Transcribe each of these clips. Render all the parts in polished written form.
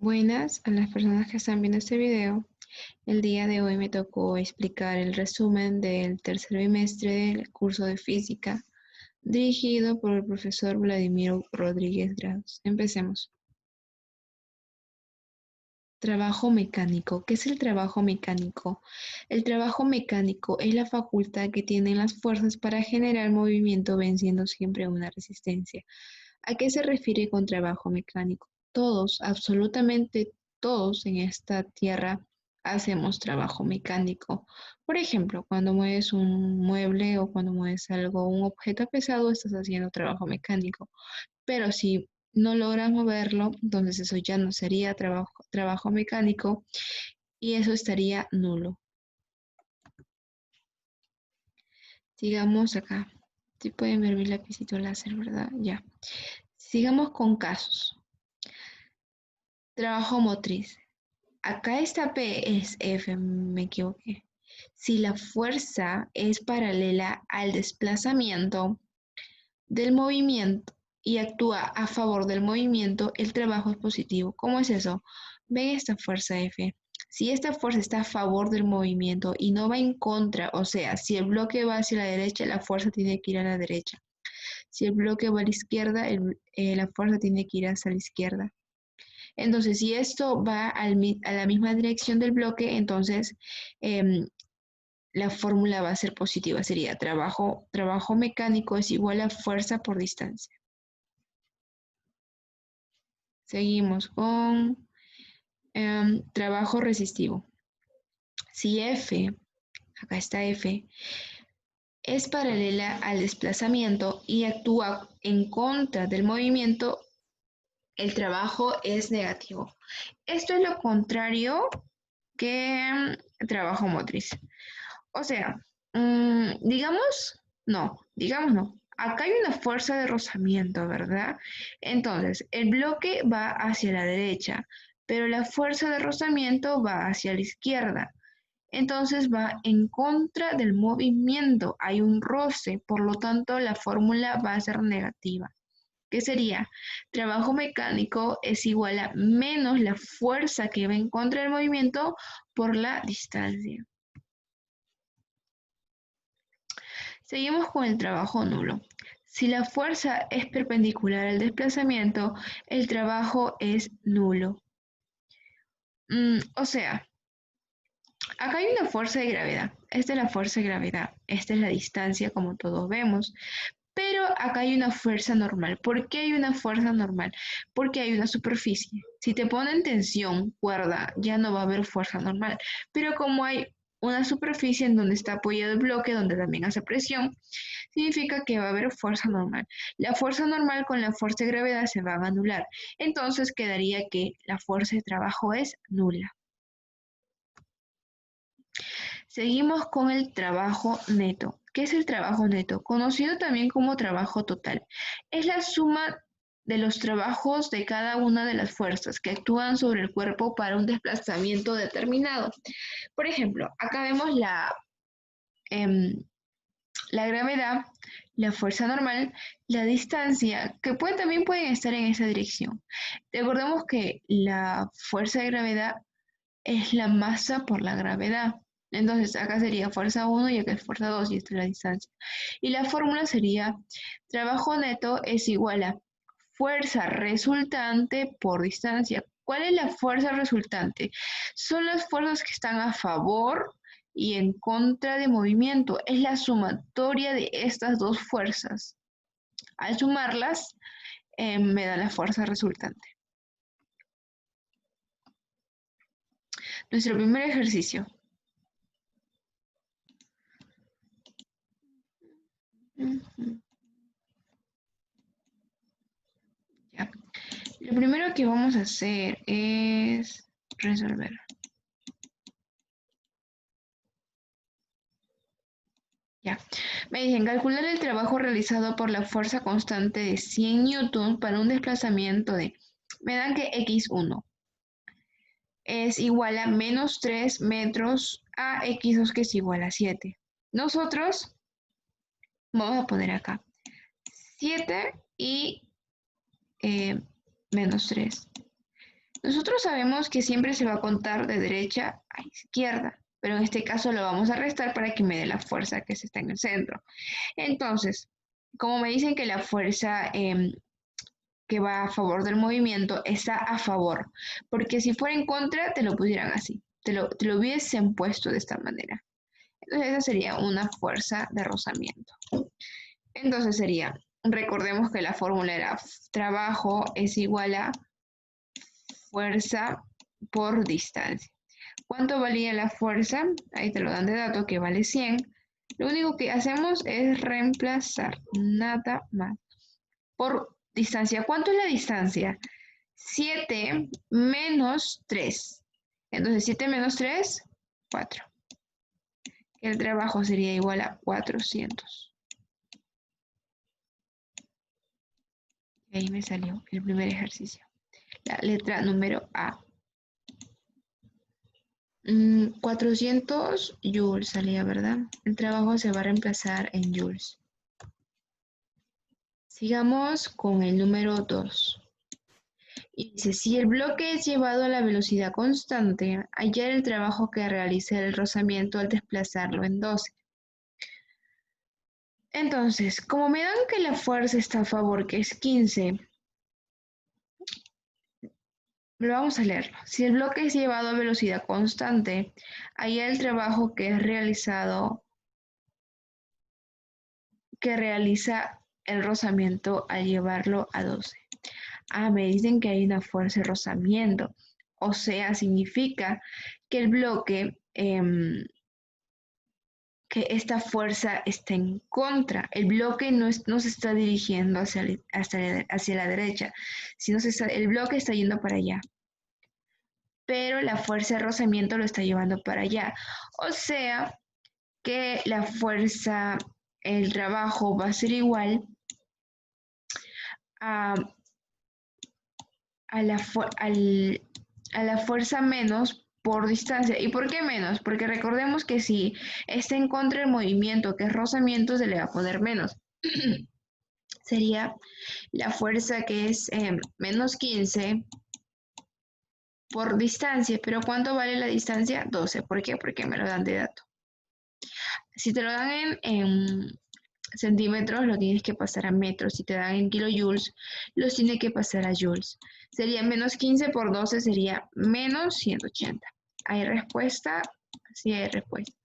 Buenas a las personas que están viendo este video. El día de hoy me tocó explicar el resumen del tercer bimestre del curso de física dirigido por el profesor Vladimir Rodríguez Grados. Empecemos. Trabajo mecánico. ¿Qué es el trabajo mecánico? El trabajo mecánico es la facultad que tienen las fuerzas para generar movimiento venciendo siempre una resistencia. ¿A qué se refiere con trabajo mecánico? Todos, absolutamente todos en esta tierra hacemos trabajo mecánico. Por ejemplo, cuando mueves un mueble o cuando mueves algo, un objeto pesado, estás haciendo trabajo mecánico. Pero si no logras moverlo, entonces eso ya no sería trabajo mecánico y eso estaría nulo. Sigamos acá. Si pueden ver mi lapicito láser, ¿verdad? Ya. Sigamos con casos. Trabajo motriz. Acá esta P es F, me equivoqué. Si la fuerza es paralela al desplazamiento del movimiento y actúa a favor del movimiento, el trabajo es positivo. ¿Cómo es eso? Ven esta fuerza F. Si esta fuerza está a favor del movimiento y no va en contra, o sea, si el bloque va hacia la derecha, la fuerza tiene que ir a la derecha. Si el bloque va a la izquierda, la fuerza tiene que ir hacia la izquierda. Entonces, si esto va a la misma dirección del bloque, entonces la fórmula va a ser positiva. Sería trabajo mecánico es igual a fuerza por distancia. Seguimos con trabajo resistivo. Si F, acá está F, es paralela al desplazamiento y actúa en contra del movimiento, el trabajo es negativo. Esto es lo contrario que trabajo motriz. O sea, digamos no. Acá hay una fuerza de rozamiento, ¿verdad? Entonces, el bloque va hacia la derecha, pero la fuerza de rozamiento va hacia la izquierda. Entonces va en contra del movimiento. Hay un roce, por lo tanto, la fórmula va a ser negativa. ¿Qué sería? Trabajo mecánico es igual a menos la fuerza que va en contra del movimiento por la distancia. Seguimos con el trabajo nulo. Si la fuerza es perpendicular al desplazamiento, el trabajo es nulo. O sea, acá hay una fuerza de gravedad. Esta es la fuerza de gravedad. Esta es la distancia, como todos vemos. Pero acá hay una fuerza normal. ¿Por qué hay una fuerza normal? Porque hay una superficie. Si te ponen tensión, cuerda, ya no va a haber fuerza normal. Pero como hay una superficie en donde está apoyado el bloque, donde también hace presión, significa que va a haber fuerza normal. La fuerza normal con la fuerza de gravedad se van a anular. Entonces quedaría que la fuerza de trabajo es nula. Seguimos con el trabajo neto. ¿Qué es el trabajo neto? Conocido también como trabajo total. Es la suma de los trabajos de cada una de las fuerzas que actúan sobre el cuerpo para un desplazamiento determinado. Por ejemplo, acá vemos la gravedad, la fuerza normal, la distancia, que también pueden estar en esa dirección. Recordemos que la fuerza de gravedad es la masa por la gravedad. Entonces, acá sería fuerza 1 y acá es fuerza 2 y esta es la distancia. Y la fórmula sería trabajo neto es igual a fuerza resultante por distancia. ¿Cuál es la fuerza resultante? Son las fuerzas que están a favor y en contra de movimiento. Es la sumatoria de estas dos fuerzas. Al sumarlas, me da la fuerza resultante. Nuestro primer ejercicio. Ya. Lo primero que vamos a hacer es resolver. Ya. Me dicen calcular el trabajo realizado por la fuerza constante de 100 newton para un desplazamiento de... Me dan que x1 es igual a menos 3 metros a x2 que es igual a 7. Nosotros vamos a poner acá 7 y menos 3. Nosotros sabemos que siempre se va a contar de derecha a izquierda, pero en este caso lo vamos a restar para que me dé la fuerza que se está en el centro. Entonces, como me dicen que la fuerza que va a favor del movimiento está a favor, porque si fuera en contra te lo pusieran así, te lo hubiesen puesto de esta manera. Entonces esa sería una fuerza de rozamiento. Entonces sería, recordemos que la fórmula era trabajo es igual a fuerza por distancia. ¿Cuánto valía la fuerza? Ahí te lo dan de dato que vale 100. Lo único que hacemos es reemplazar, nada más. Por distancia, ¿cuánto es la distancia? 7 menos 3. Entonces 7 menos 3, 4. El trabajo sería igual a 400. Y ahí me salió el primer ejercicio. La letra número A. 400 joules salía, ¿verdad? El trabajo se va a reemplazar en joules. Sigamos con el número 2. Y dice, si el bloque es llevado a la velocidad constante, hallar el trabajo que realiza el rozamiento al desplazarlo en 12. Entonces, como me dan que la fuerza está a favor, que es 15, lo vamos a leerlo. Si el bloque es llevado a velocidad constante, hallar el trabajo que es realizado, que realiza el rozamiento al llevarlo a 12. Ah, me dicen que hay una fuerza de rozamiento. O sea, significa que el bloque, que esta fuerza está en contra. El bloque no se está dirigiendo hacia la derecha, sino el bloque está yendo para allá. Pero la fuerza de rozamiento lo está llevando para allá. O sea, que la fuerza, el trabajo va a ser igual a la fuerza menos por distancia. ¿Y por qué menos? Porque recordemos que si está en contra del movimiento, que es rozamiento, se le va a poner menos. Sería la fuerza que es menos 15 por distancia. ¿Pero cuánto vale la distancia? 12. ¿Por qué? Porque me lo dan de dato. Si te lo dan en centímetros, lo tienes que pasar a metros. Si te dan en kilojoules, los tienes que pasar a joules. Sería menos 15 por 12, sería menos 180. ¿Hay respuesta? Sí hay respuesta.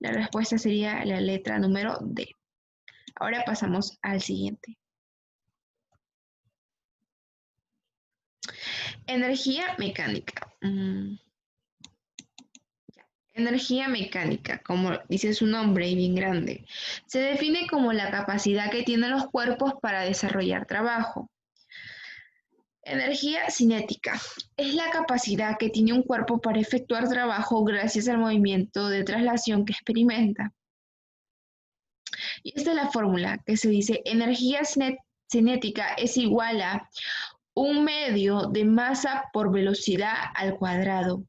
La respuesta sería la letra número D. Ahora pasamos al siguiente. Energía mecánica. Energía mecánica, como dice su nombre y bien grande, se define como la capacidad que tienen los cuerpos para desarrollar trabajo. Energía cinética es la capacidad que tiene un cuerpo para efectuar trabajo gracias al movimiento de traslación que experimenta. Y esta es la fórmula que se dice energía cinética es igual a un medio de masa por velocidad al cuadrado.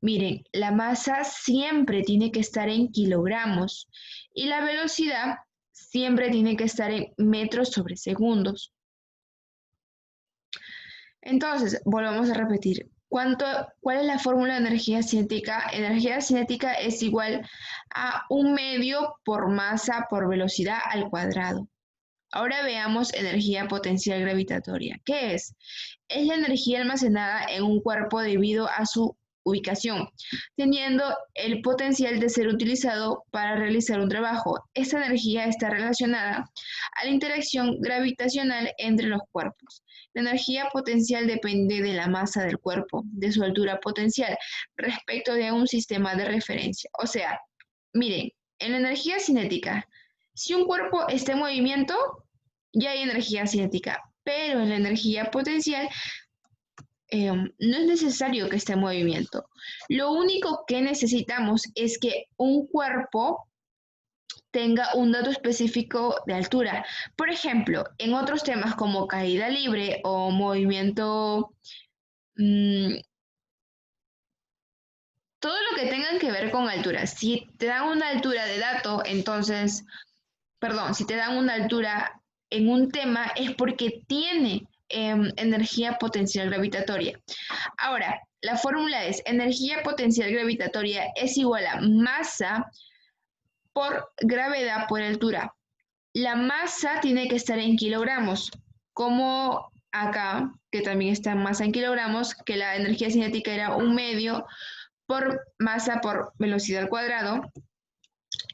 Miren, la masa siempre tiene que estar en kilogramos y la velocidad siempre tiene que estar en metros sobre segundos. Entonces, volvamos a repetir. ¿Cuál es la fórmula de energía cinética? Energía cinética es igual a un medio por masa por velocidad al cuadrado. Ahora veamos energía potencial gravitatoria. ¿Qué es? Es la energía almacenada en un cuerpo debido a su ubicación, teniendo el potencial de ser utilizado para realizar un trabajo. Esta energía está relacionada a la interacción gravitacional entre los cuerpos. La energía potencial depende de la masa del cuerpo, de su altura potencial, respecto de un sistema de referencia. O sea, miren, en la energía cinética, si un cuerpo está en movimiento, ya hay energía cinética, pero en la energía potencial no es necesario que esté en movimiento. Lo único que necesitamos es que un cuerpo tenga un dato específico de altura. Por ejemplo, en otros temas como caída libre o movimiento, todo lo que tengan que ver con altura. Si te dan una altura de dato, entonces, perdón, si te dan una altura en un tema es porque tiene energía potencial gravitatoria. Ahora, la fórmula es energía potencial gravitatoria es igual a masa por gravedad por altura. La masa tiene que estar en kilogramos, como acá, que también está en masa en kilogramos, que la energía cinética era 1/2 por masa por velocidad al cuadrado.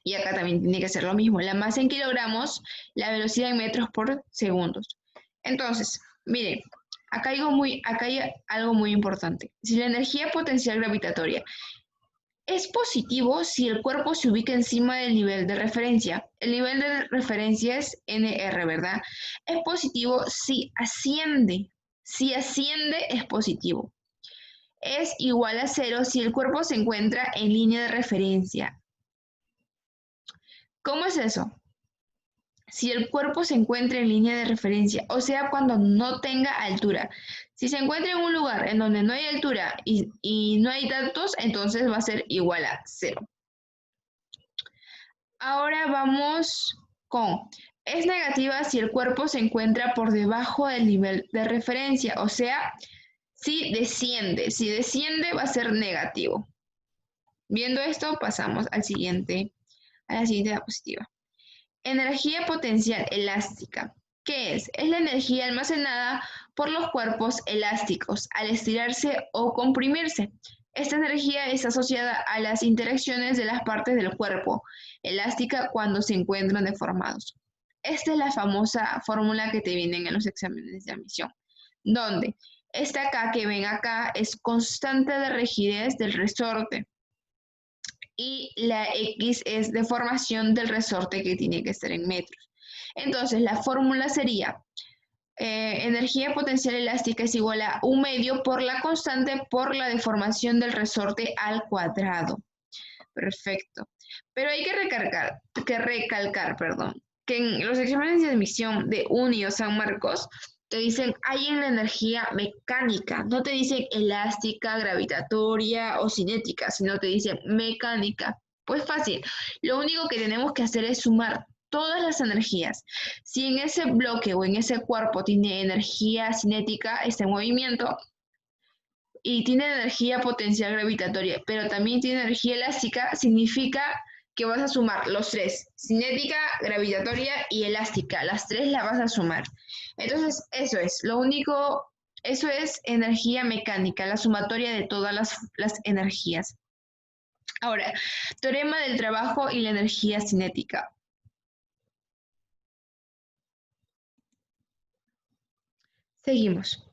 Y acá también tiene que ser lo mismo. La masa en kilogramos, la velocidad en metros por segundos. Entonces, miren, acá hay algo muy importante. Si la energía potencial gravitatoria es positivo si el cuerpo se ubica encima del nivel de referencia. El nivel de referencia es NR, ¿verdad? Es positivo si asciende. Si asciende es positivo. Es igual a 0 si el cuerpo se encuentra en línea de referencia. ¿Cómo es eso? Si el cuerpo se encuentra en línea de referencia, o sea, cuando no tenga altura. Si se encuentra en un lugar en donde no hay altura y no hay datos, entonces va a ser igual a 0. Ahora vamos con, es negativa si el cuerpo se encuentra por debajo del nivel de referencia, o sea, si desciende va a ser negativo. Viendo esto, pasamos a la siguiente diapositiva. Energía potencial elástica. ¿Qué es? Es la energía almacenada por los cuerpos elásticos al estirarse o comprimirse. Esta energía es asociada a las interacciones de las partes del cuerpo elástica cuando se encuentran deformados. Esta es la famosa fórmula que te vienen en los exámenes de admisión, donde esta K que ven acá es constante de rigidez del resorte y la X es deformación del resorte que tiene que estar en metros. Entonces, la fórmula sería energía potencial elástica es igual a 1/2 por la constante por la deformación del resorte al cuadrado. Perfecto. Pero hay que recalcar, que en los exámenes de admisión de UNI o San Marcos te dicen hay en la energía mecánica, no te dicen elástica, gravitatoria o cinética, sino te dicen mecánica. Pues fácil, lo único que tenemos que hacer es sumar todas las energías. Si en ese bloque o en ese cuerpo tiene energía cinética, está en movimiento, y tiene energía potencial gravitatoria, pero también tiene energía elástica, significa que vas a sumar los tres, cinética, gravitatoria y elástica, las tres las vas a sumar. Entonces, eso es energía mecánica, la sumatoria de todas las energías. Ahora, teorema del trabajo y la energía cinética. Seguimos.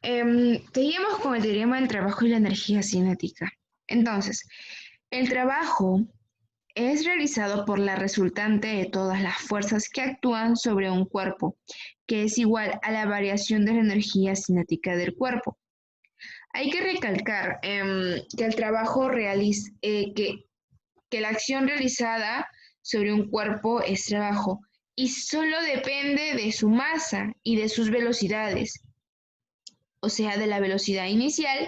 Seguimos con el teorema del trabajo y la energía cinética. Entonces, el trabajo es realizado por la resultante de todas las fuerzas que actúan sobre un cuerpo, que es igual a la variación de la energía cinética del cuerpo. Hay que recalcar que el trabajo que la acción realizada sobre un cuerpo es trabajo y solo depende de su masa y de sus velocidades, o sea, de la velocidad inicial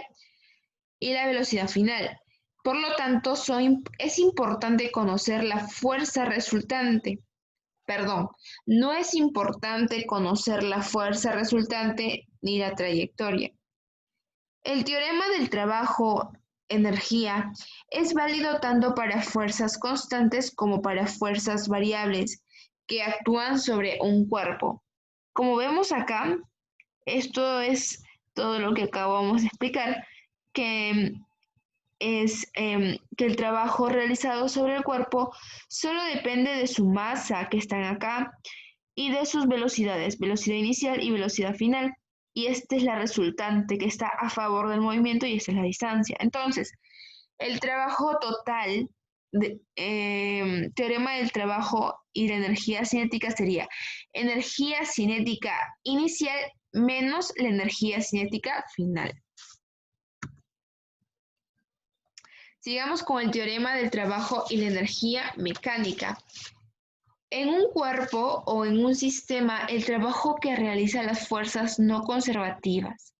y la velocidad final. Por lo tanto, es importante conocer la fuerza resultante. Perdón, no es importante conocer la fuerza resultante ni la trayectoria. El teorema del trabajo-energía es válido tanto para fuerzas constantes como para fuerzas variables que actúan sobre un cuerpo. Como vemos acá, esto es todo lo que acabamos de explicar, que es que el trabajo realizado sobre el cuerpo solo depende de su masa, que están acá, y de sus velocidades, velocidad inicial y velocidad final. Y esta es la resultante que está a favor del movimiento y esta es la distancia. Entonces, el trabajo total, teorema del trabajo y la energía cinética sería energía cinética inicial menos la energía cinética final. Sigamos con el teorema del trabajo y la energía mecánica. En un cuerpo o en un sistema, el trabajo que realiza las fuerzas no conservativas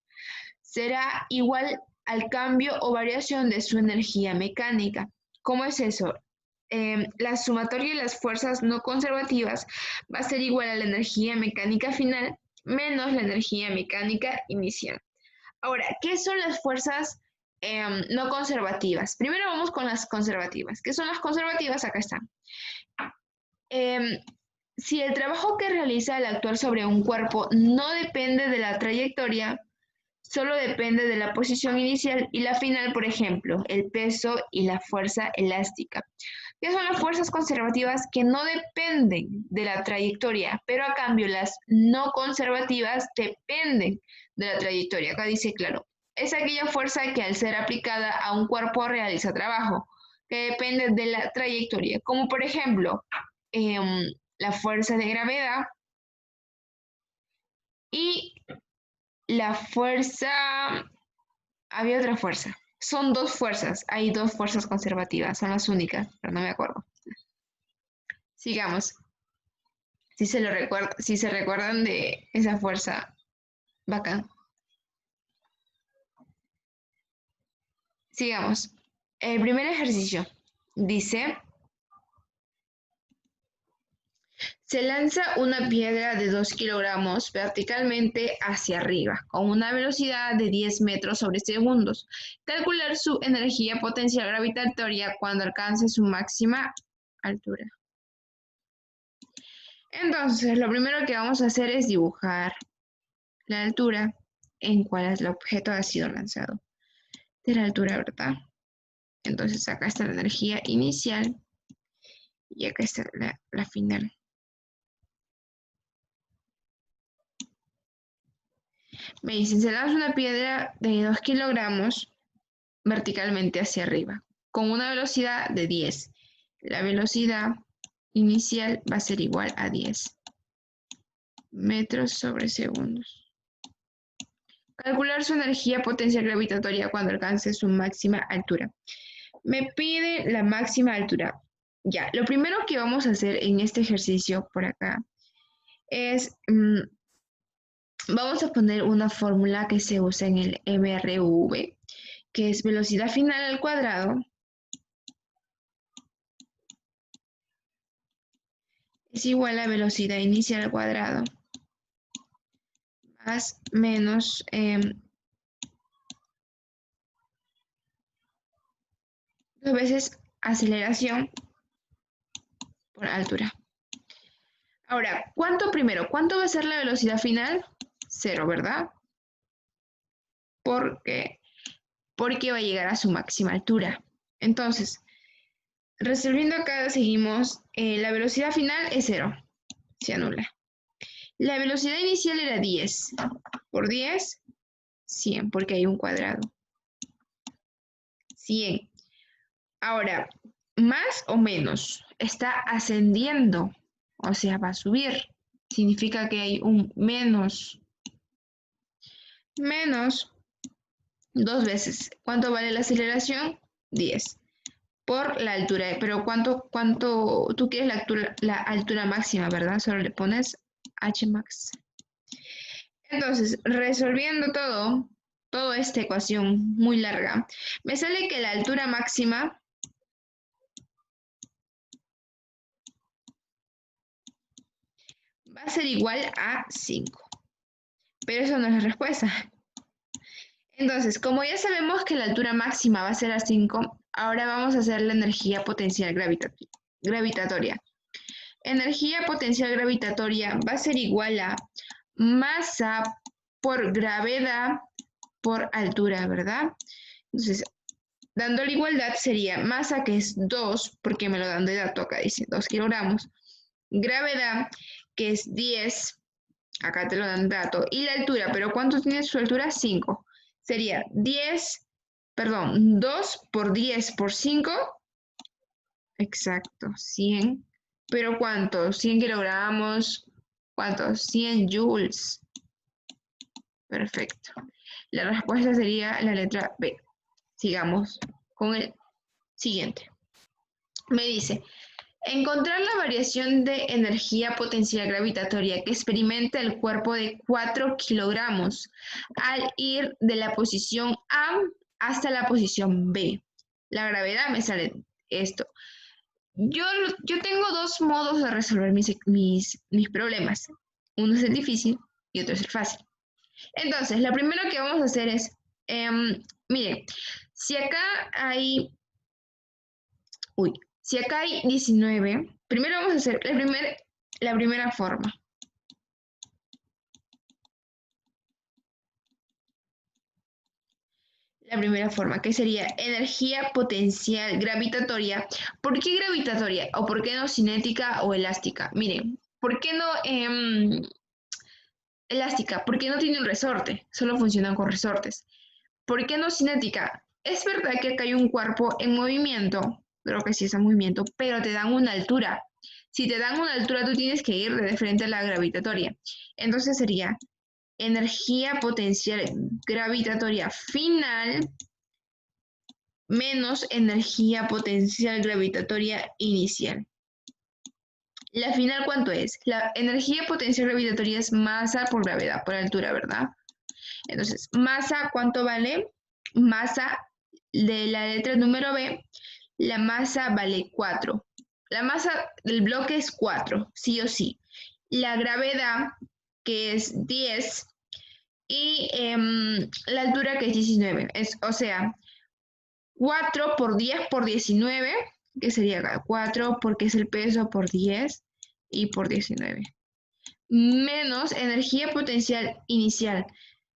será igual al cambio o variación de su energía mecánica. ¿Cómo es eso? La sumatoria de las fuerzas no conservativas va a ser igual a la energía mecánica final menos la energía mecánica inicial. Ahora, ¿qué son las fuerzas no conservativas? Primero vamos con las conservativas. ¿Qué son las conservativas? Acá están. Si el trabajo que realiza al actuar sobre un cuerpo no depende de la trayectoria, solo depende de la posición inicial y la final, por ejemplo, el peso y la fuerza elástica. ¿Qué son las fuerzas conservativas? Que no dependen de la trayectoria, pero a cambio las no conservativas dependen de la trayectoria. Acá dice claro, es aquella fuerza que al ser aplicada a un cuerpo realiza trabajo, que depende de la trayectoria, como por ejemplo la fuerza de gravedad y la fuerza, había otra fuerza. Son dos fuerzas, hay dos fuerzas conservativas, son las únicas, pero no me acuerdo. Sigamos. Si se recuerdan de esa fuerza, bacán. Sigamos. El primer ejercicio dice, se lanza una piedra de 2 kilogramos verticalmente hacia arriba, con una velocidad de 10 metros sobre segundos. Calcular su energía potencial gravitatoria cuando alcance su máxima altura. Entonces, lo primero que vamos a hacer es dibujar la altura en cual el objeto ha sido lanzado. De la altura, ¿verdad? Entonces, acá está la energía inicial y acá está la final. Me dicen, se lanza una piedra de 2 kilogramos verticalmente hacia arriba, con una velocidad de 10. La velocidad inicial va a ser igual a 10 metros sobre segundos. Calcular su energía potencial gravitatoria cuando alcance su máxima altura. Me pide la máxima altura. Ya, lo primero que vamos a hacer en este ejercicio por acá es, vamos a poner una fórmula que se usa en el MRV, que es velocidad final al cuadrado es igual a velocidad inicial al cuadrado más menos dos veces aceleración por altura. Ahora, ¿cuánto primero? ¿Cuánto va a ser la velocidad final? 0, ¿verdad? Porque va a llegar a su máxima altura. Entonces, resolviendo acá seguimos, la velocidad final es 0, se anula. La velocidad inicial era 10, por 10, 100, porque hay un cuadrado. 100. Ahora, más o menos, está ascendiendo, o sea, va a subir. Significa que hay un menos. Menos 2 veces. ¿Cuánto vale la aceleración? 10. Por la altura. Pero ¿cuánto tú quieres la altura máxima, ¿verdad? Solo le pones H max. Entonces, resolviendo toda esta ecuación muy larga, me sale que la altura máxima va a ser igual a 5. Pero eso no es la respuesta. Entonces, como ya sabemos que la altura máxima va a ser a 5, ahora vamos a hacer la energía potencial gravitatoria. Energía potencial gravitatoria va a ser igual a masa por gravedad por altura, ¿verdad? Entonces, dando la igualdad sería masa, que es 2, porque me lo dan de dato, acá dice 2 kilogramos. Gravedad, que es 10, acá te lo dan de dato. Y la altura, pero ¿cuánto tiene su altura? 5. Sería 2 por 10 por 5. Exacto, 100. ¿Pero cuánto? 100 kilogramos. ¿Cuántos? 100 joules. Perfecto. La respuesta sería la letra B. Sigamos con el siguiente. Me dice, encontrar la variación de energía potencial gravitatoria que experimenta el cuerpo de 4 kilogramos al ir de la posición A hasta la posición B. La gravedad me sale esto. Yo tengo dos modos de resolver mis problemas. Uno es el difícil y otro es el fácil. Entonces, lo primero que vamos a hacer es, miren, si acá hay, si acá hay 19, primero vamos a hacer la primera forma. La primera forma, que sería energía potencial gravitatoria. ¿Por qué gravitatoria? ¿O por qué no cinética o elástica? Miren, ¿por qué no elástica? Porque no tiene un resorte, solo funcionan con resortes. ¿Por qué no cinética? Es verdad que acá hay un cuerpo en movimiento, creo que sí es en movimiento, pero te dan una altura. Si te dan una altura, tú tienes que ir de frente a la gravitatoria. Entonces sería energía potencial gravitatoria final menos energía potencial gravitatoria inicial. ¿La final cuánto es? La energía potencial gravitatoria es masa por gravedad, por altura, ¿verdad? Entonces, masa, ¿cuánto vale? Masa de la letra número B, la masa vale 4. La masa del bloque es 4, sí o sí. La gravedad, que es 10, y la altura, que es 19. O sea, 4 por 10 por 19, que sería 4 porque es el peso por 10 y por 19. Menos energía potencial inicial.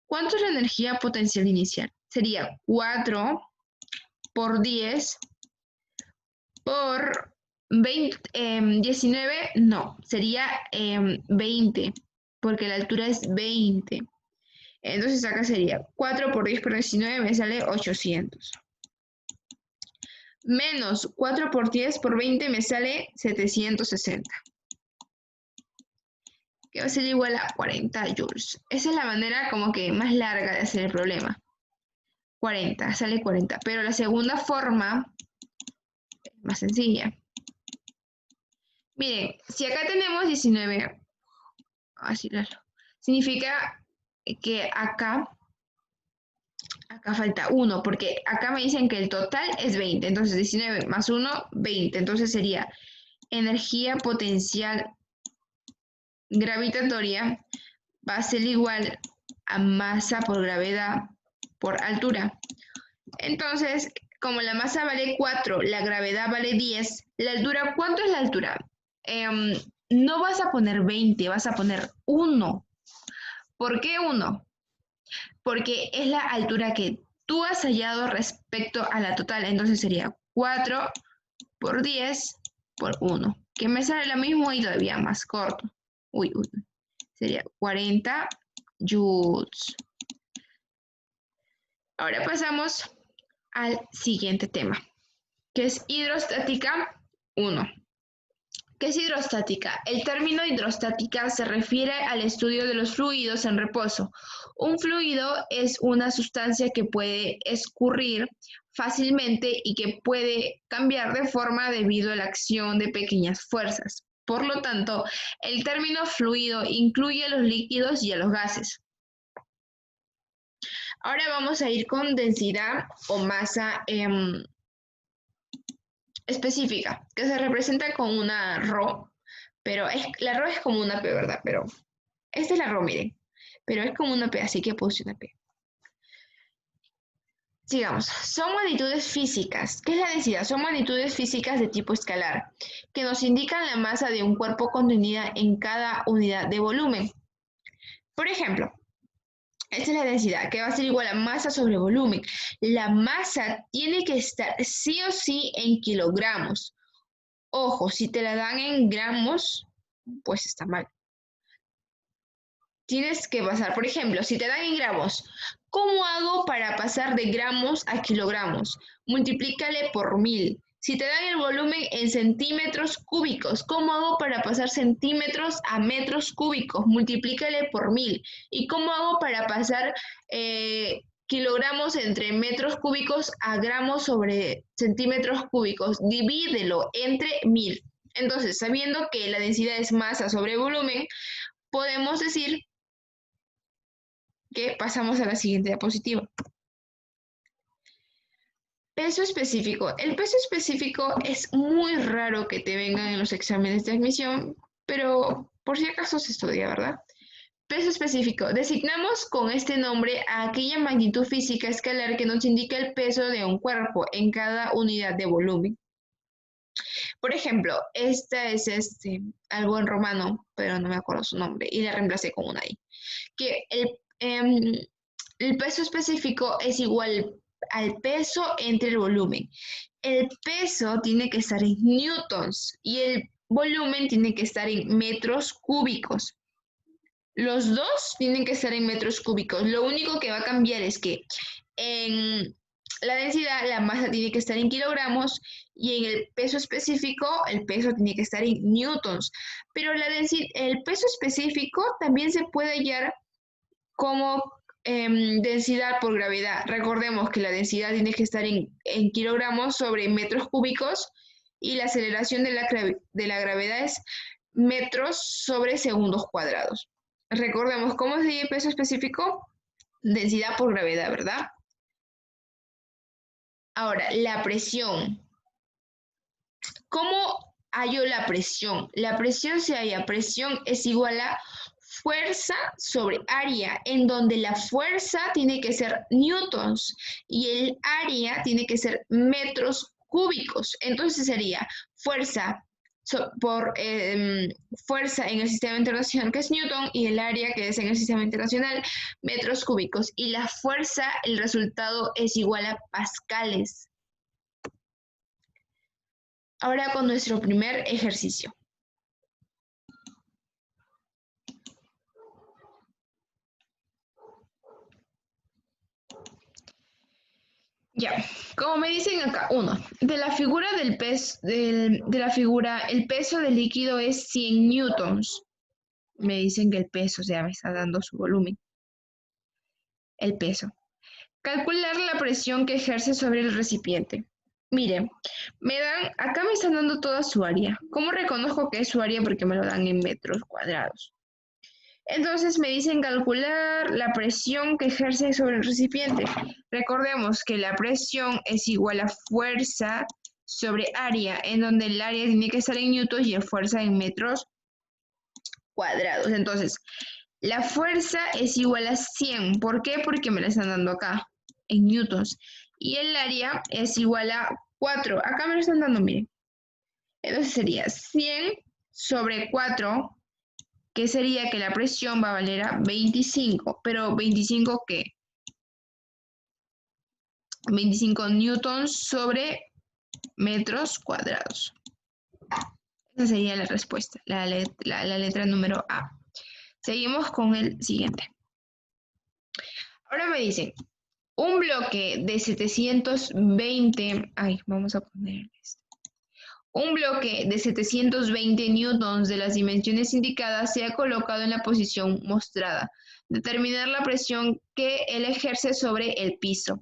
¿Cuánto es la energía potencial inicial? Sería 4 por 10 por 20, 19, no, sería 20, porque la altura es 20. Entonces acá sería 4 por 10 por 19, me sale 800. Menos 4 por 10 por 20 me sale 760. Que va a ser igual a 40 joules. Esa es la manera como que más larga de hacer el problema. 40, sale 40. Pero la segunda forma es más sencilla. Miren, si acá tenemos 19, así significa que acá falta 1, porque acá me dicen que el total es 20. Entonces 19 más 1, 20. Entonces sería energía potencial gravitatoria va a ser igual a masa por gravedad por altura. Entonces, como la masa vale 4, la gravedad vale 10, la altura, ¿cuánto es la altura? No vas a poner 20, vas a poner 1. ¿Por qué 1? Porque es la altura que tú has hallado respecto a la total. Entonces sería 4 por 10 por 1, que me sale lo mismo y todavía más corto. Sería 40 joules. Ahora pasamos al siguiente tema, que es hidrostática 1. ¿Qué es hidrostática? El término hidrostática se refiere al estudio de los fluidos en reposo. Un fluido es una sustancia que puede escurrir fácilmente y que puede cambiar de forma debido a la acción de pequeñas fuerzas. Por lo tanto, el término fluido incluye a los líquidos y a los gases. Ahora vamos a ir con densidad o masa específica, que se representa con una ρ, pero la ρ es como una P, ¿verdad? Pero esta es la ρ, miren, pero es como una P, así que puse una P. Sigamos, son magnitudes físicas. ¿Qué es la densidad? Son magnitudes físicas de tipo escalar, que nos indican la masa de un cuerpo contenida en cada unidad de volumen. Por ejemplo, esta es la densidad, que va a ser igual a masa sobre volumen. La masa tiene que estar sí o sí en kilogramos. Ojo, si te la dan en gramos, pues está mal. Tienes que pasar, por ejemplo, si te dan en gramos, ¿cómo hago para pasar de gramos a kilogramos? Multiplícale por 1000. Si te dan el volumen en centímetros cúbicos, ¿cómo hago para pasar centímetros a metros cúbicos? Multiplícale por 1000. ¿Y cómo hago para pasar kilogramos entre metros cúbicos a gramos sobre centímetros cúbicos? Divídelo entre 1000. Entonces, sabiendo que la densidad es masa sobre volumen, podemos decir que pasamos a la siguiente diapositiva. Peso específico. El peso específico es muy raro que te vengan en los exámenes de admisión, pero por si acaso se estudia, ¿verdad? Peso específico. Designamos con este nombre a aquella magnitud física escalar que nos indica el peso de un cuerpo en cada unidad de volumen. Por ejemplo, esta es algo en romano, pero no me acuerdo su nombre, y la reemplacé con una I. Que el peso específico es igual al peso entre el volumen. El peso tiene que estar en newtons y el volumen tiene que estar en metros cúbicos. Los dos tienen que estar en metros cúbicos. Lo único que va a cambiar es que en la densidad, la masa tiene que estar en kilogramos y en el peso específico, el peso tiene que estar en newtons. Pero el peso específico también se puede hallar como densidad por gravedad. Recordemos que la densidad tiene que estar en kilogramos sobre metros cúbicos y la aceleración de la gravedad es metros sobre segundos cuadrados. Recordemos, ¿cómo se dice peso específico? Densidad por gravedad, ¿verdad? Ahora, la presión. ¿Cómo hallo la presión? La presión presión es igual a fuerza sobre área, en donde la fuerza tiene que ser newtons y el área tiene que ser metros cúbicos. Entonces sería fuerza por fuerza en el sistema internacional, que es newton, y el área, que es en el sistema internacional, metros cúbicos. Y la fuerza, el resultado es igual a pascales. Ahora con nuestro primer ejercicio. Ya, como me dicen acá, uno, de la figura del peso, de la figura, el peso del líquido es 100 newtons. Me dicen que el peso, o sea, me está dando su volumen. El peso. Calcular la presión que ejerce sobre el recipiente. Miren, acá me están dando toda su área. ¿Cómo reconozco que es su área? Porque me lo dan en metros cuadrados. Entonces me dicen calcular la presión que ejerce sobre el recipiente. Recordemos que la presión es igual a fuerza sobre área, en donde el área tiene que estar en newtons y la fuerza en metros cuadrados. Entonces, la fuerza es igual a 100. ¿Por qué? Porque me la están dando acá, en newtons. Y el área es igual a 4. Acá me lo están dando, miren. Entonces sería 100 sobre 4, que sería que la presión va a valer a 25. ¿Pero 25 qué? 25 newtons sobre metros cuadrados. Esa sería la respuesta, la letra número A. Seguimos con el siguiente. Ahora me dicen, un bloque de 720, vamos a poner esto. Un bloque de 720 newtons de las dimensiones indicadas se ha colocado en la posición mostrada. Determinar la presión que él ejerce sobre el piso.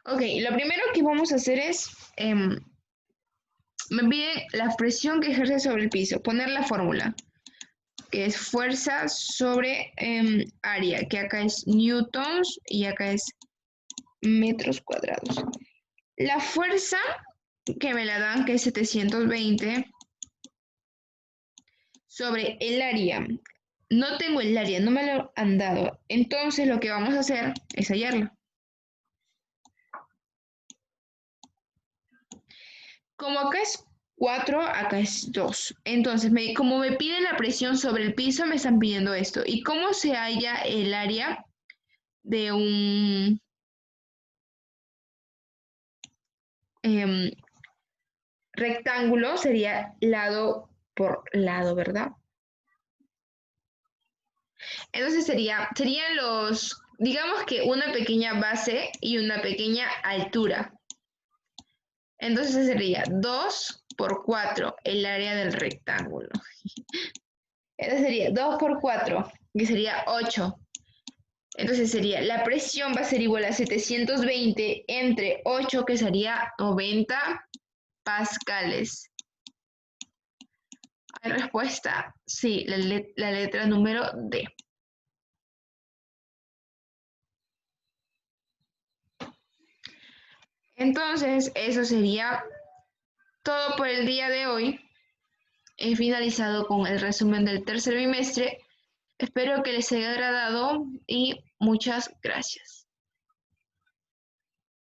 Ok, lo primero que vamos a hacer es, me piden la presión que ejerce sobre el piso, poner la fórmula, que es fuerza sobre área, que acá es newtons y acá es metros cuadrados. La fuerza que me la dan, que es 720, sobre el área. No tengo el área, no me lo han dado. Entonces lo que vamos a hacer es hallarlo. Como acá es 4, acá es 2. Entonces, como me piden la presión sobre el piso, me están pidiendo esto. ¿Y cómo se halla el área de un rectángulo? Sería lado por lado, ¿verdad? Entonces serían digamos que una pequeña base y una pequeña altura. Entonces sería 2 por 4, el área del rectángulo. Entonces sería 2 por 4, que sería 8. Entonces sería, la presión va a ser igual a 720 entre 8, que sería 90 pascales. ¿Hay respuesta? Sí, la letra número D. Entonces, eso sería todo por el día de hoy. He finalizado con el resumen del tercer bimestre. Espero que les haya agradado y muchas gracias.